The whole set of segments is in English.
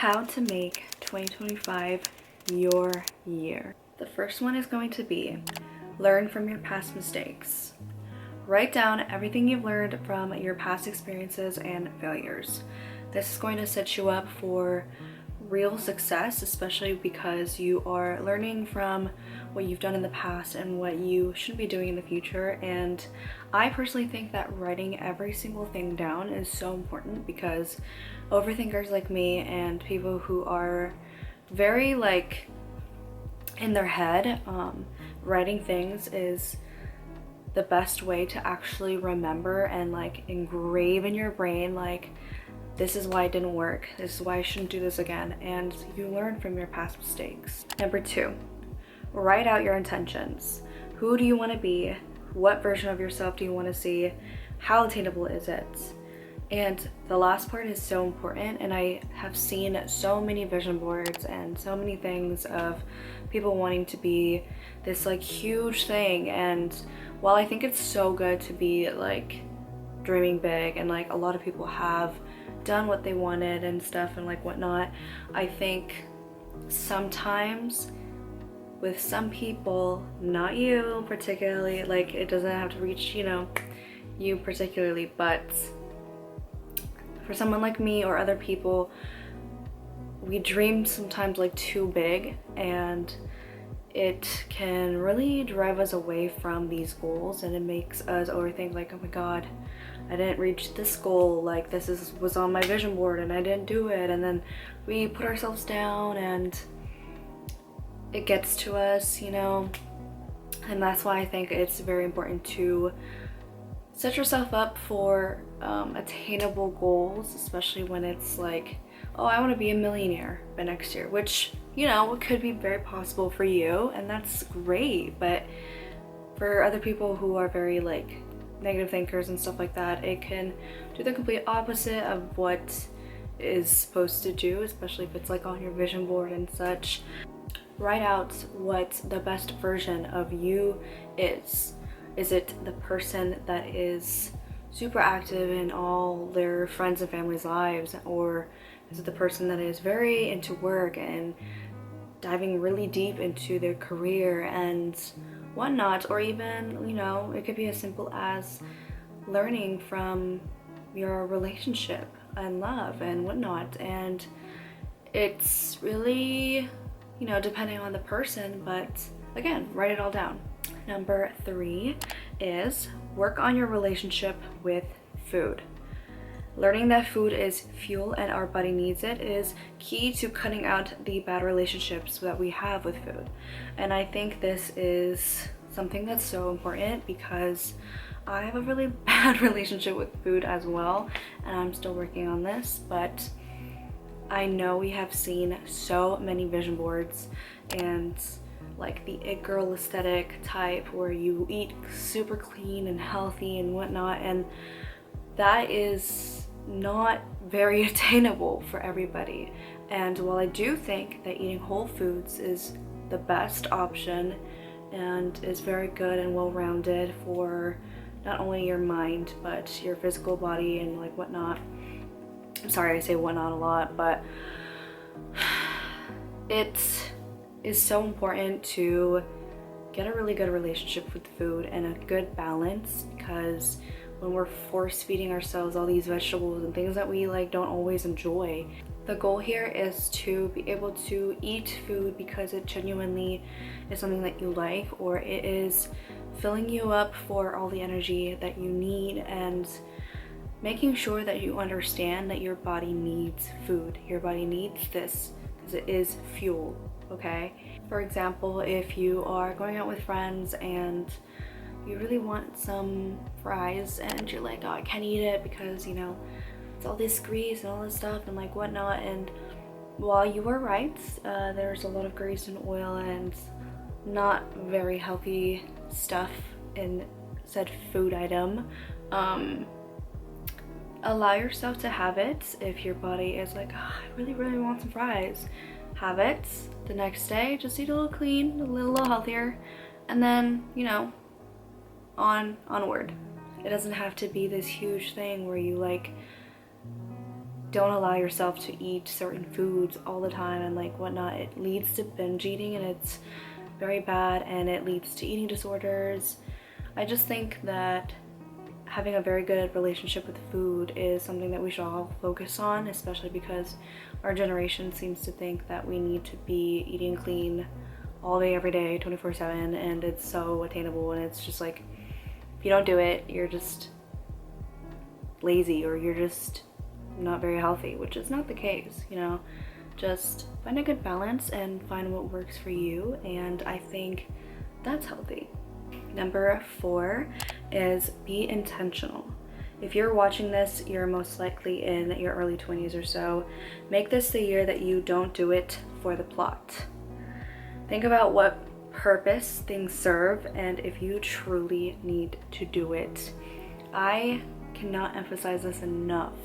How to make 2025 your year. The first one is going to be learn from your past mistakes. Write down everything you've learned from your past experiences and failures. This is going to set you up for real success, especially because you are learning from what you've done in the past and what you should be doing in the future. And I personally think that writing every single thing down is so important, because overthinkers like me and people who are very in their head, writing things is the best way to actually remember and engrave in your brain, this is why it didn't work, this is why I shouldn't do this again, and you learn from your past mistakes. Number 2, write out your intentions. Who do you want to be? What version of yourself do you want to see? How attainable is it? And the last part is so important, and I have seen so many vision boards and so many things of people wanting to be this huge thing. And while I think it's so good to be dreaming big, and a lot of people have done what they wanted and stuff and whatnot, I think sometimes with some people, not you particularly, it doesn't have to reach you particularly, but for someone like me or other people, we dream sometimes too big, and it can really drive us away from these goals, and it makes us overthink oh my god, I didn't reach this goal, was on my vision board and I didn't do it, and then we put ourselves down and it gets to us, and that's why I think it's very important to set yourself up for attainable goals, especially when it's oh, I want to be a millionaire by next year, which it could be very possible for you, and that's great. But for other people who are very negative thinkers and stuff like that, it can do the complete opposite of what is supposed to do, especially if it's on your vision board and such. Write out what the best version of you is. Is it the person that is super active in all their friends and family's lives, or is it the person that is very into work and diving really deep into their career and whatnot? Or even, it could be as simple as learning from your relationship and love and whatnot. And it's really, depending on the person, but again, write it all down. Number 3 is work on your relationship with food. Learning that food is fuel and our body needs it is key to cutting out the bad relationships that we have with food. And I think this is something that's so important, because I have a really bad relationship with food as well, and I'm still working on this. But I know we have seen so many vision boards and the it girl aesthetic type, where you eat super clean and healthy and whatnot, and that is not very attainable for everybody. And while I do think that eating whole foods is the best option and is very good and well-rounded for not only your mind but your physical body and whatnot, I'm sorry I say whatnot a lot, but it is so important to get a really good relationship with food and a good balance, because when we're force feeding ourselves all these vegetables and things that we don't always enjoy, the goal here is to be able to eat food because it genuinely is something that you like, or it is filling you up for all the energy that you need, and making sure that you understand that your body needs food. Your body needs this because it is fuel. Okay, for example, if you are going out with friends and you really want some fries and you're oh, I can't eat it because it's all this grease and all this stuff and whatnot, and while you are right, there's a lot of grease and oil and not very healthy stuff in said food item, allow yourself to have it. If your body is oh, I really want some fries, have it. The next day, just eat a little clean, a little healthier, and then onward. It doesn't have to be this huge thing where you don't allow yourself to eat certain foods all the time and like whatnot. It leads to binge eating, and it's very bad, and it leads to eating disorders. I just think that having a very good relationship with food is something that we should all focus on, especially because our generation seems to think that we need to be eating clean all day, every day, 24/7, and it's so attainable. And it's just like, if you don't do it, you're just lazy, or you're just not very healthy, which is not the case, you know. Just find a good balance and find what works for you, and I think that's healthy. Number 4 is be intentional. If you're watching this, you're most likely in your early 20s or so. Make this the year that you don't do it for the plot. Think about what purpose things serve, and if you truly need to do it. I cannot emphasize this enough.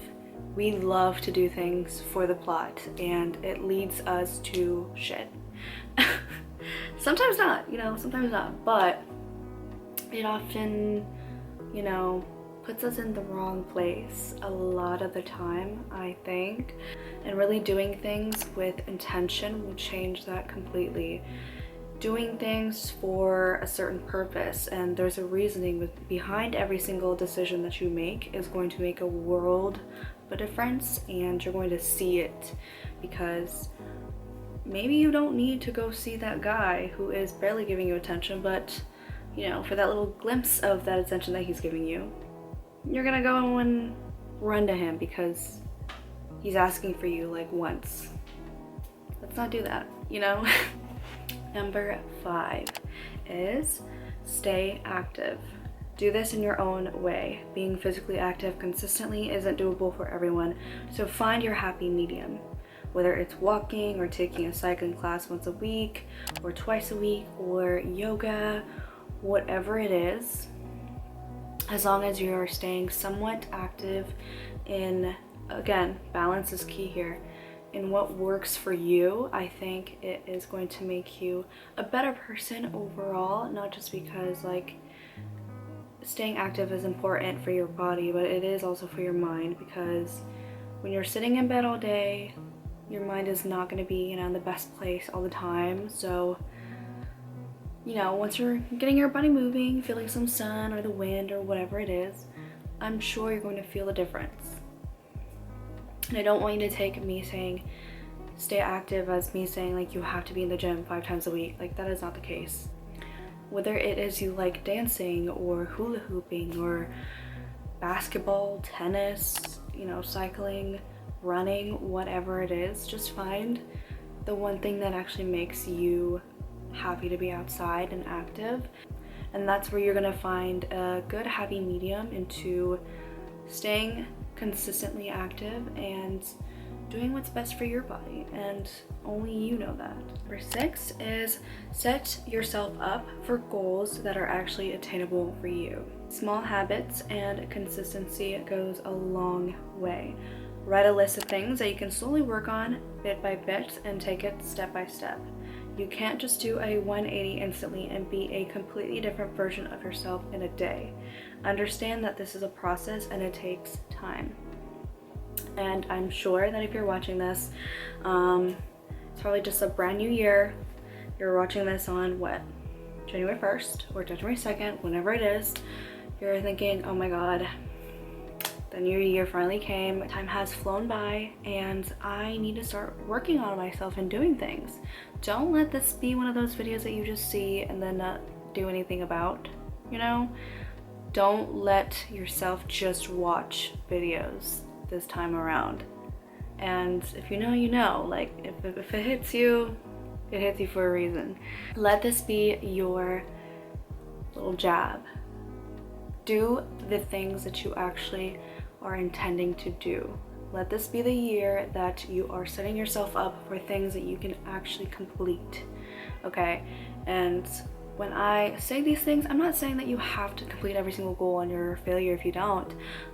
We love to do things for the plot, and it leads us to shit. Sometimes not, you know, sometimes not, but it often, you know, puts us in the wrong place a lot of the time, I think. And really doing things with intention will change that completely. Doing things for a certain purpose, and there's a reasoning behind every single decision that you make, is going to make a world of a difference, and you're going to see it. Because maybe you don't need to go see that guy who is barely giving you attention, but you know, for that little glimpse of that attention that he's giving you, you're gonna go and run to him because he's asking for you like once. Let's not do that, you know. Number 5 is stay active. Do this in your own way. Being physically active consistently isn't doable for everyone, so find your happy medium. Whether it's walking or taking a cycling class once a week or twice a week, or yoga, whatever it is, as long as you're staying somewhat active in, again, balance is key here, in what works for you, I think it is going to make you a better person overall, not just because like staying active is important for your body, but it is also for your mind, because when you're sitting in bed all day, your mind is not going to be, you know, in the best place all the time. So, you know, once you're getting your body moving, feeling some sun or the wind or whatever it is, I'm sure you're going to feel the difference. And I don't want you to take me saying stay active as me saying like you have to be in the gym 5 times a week. Like, that is not the case. Whether it is you like dancing or hula hooping or basketball, tennis, you know, cycling, running, whatever it is, just find the one thing that actually makes you happy to be outside and active. And that's where you're gonna find a good happy medium into staying consistently active and doing what's best for your body, and only you know that. Number 6 is set yourself up for goals that are actually attainable for you. Small habits and consistency goes a long way. Write a list of things that you can slowly work on bit by bit and take it step by step. You can't just do a 180 instantly and be a completely different version of yourself in a day. Understand that this is a process and it takes time. And I'm sure that if you're watching this, it's probably just a brand new year. You're watching this on what? January 1st or January 2nd, whenever it is. You're thinking, oh my God, the new year finally came. Time has flown by and I need to start working on myself and doing things. Don't let this be one of those videos that you just see and then not do anything about, you know? Don't let yourself just watch videos this time around. And if you know, you know. Like, if it hits you, it hits you for a reason. Let this be your little jab. Do the things that you actually are intending to do. Let this be the year that you are setting yourself up for things that you can actually complete, okay? And when I say these things, I'm not saying that you have to complete every single goal and you're a failure if you don't.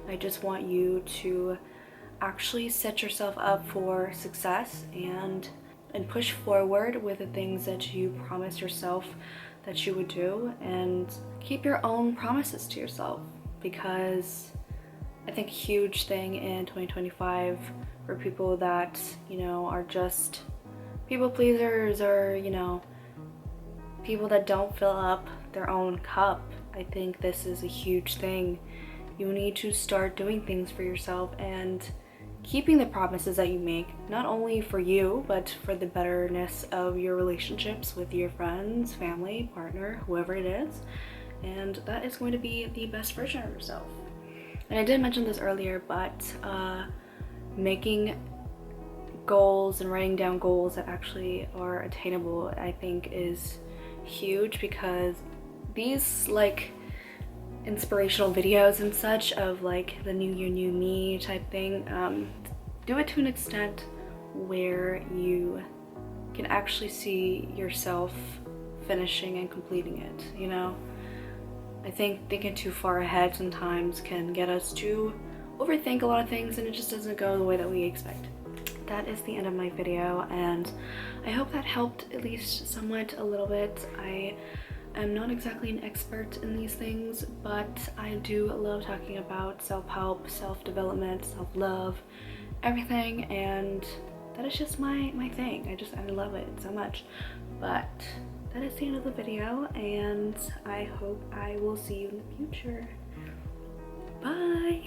I just want you to actually set yourself up for success and push forward with the things that you promised yourself that you would do, and keep your own promises to yourself, because I think a huge thing in 2025 for people that, you know, are just people pleasers, or, you know, people that don't fill up their own cup. I think this is a huge thing. You need to start doing things for yourself and keeping the promises that you make, not only for you, but for the betterness of your relationships with your friends, family, partner, whoever it is. And that is going to be the best version of yourself. And I did mention this earlier, but making goals and writing down goals that actually are attainable, I think, is huge, because these like inspirational videos and such of like the new year, new me type thing, do it to an extent where you can actually see yourself finishing and completing it, you know? I think thinking too far ahead sometimes can get us to overthink a lot of things, and it just doesn't go the way that we expect. That is the end of my video, and I hope that helped at least somewhat, a little bit. I am not exactly an expert in these things, but I do love talking about self-help, self-development, self-love, everything, and that is just my thing. I love it so much. But that is the end of the video, and I hope I will see you in the future. Bye!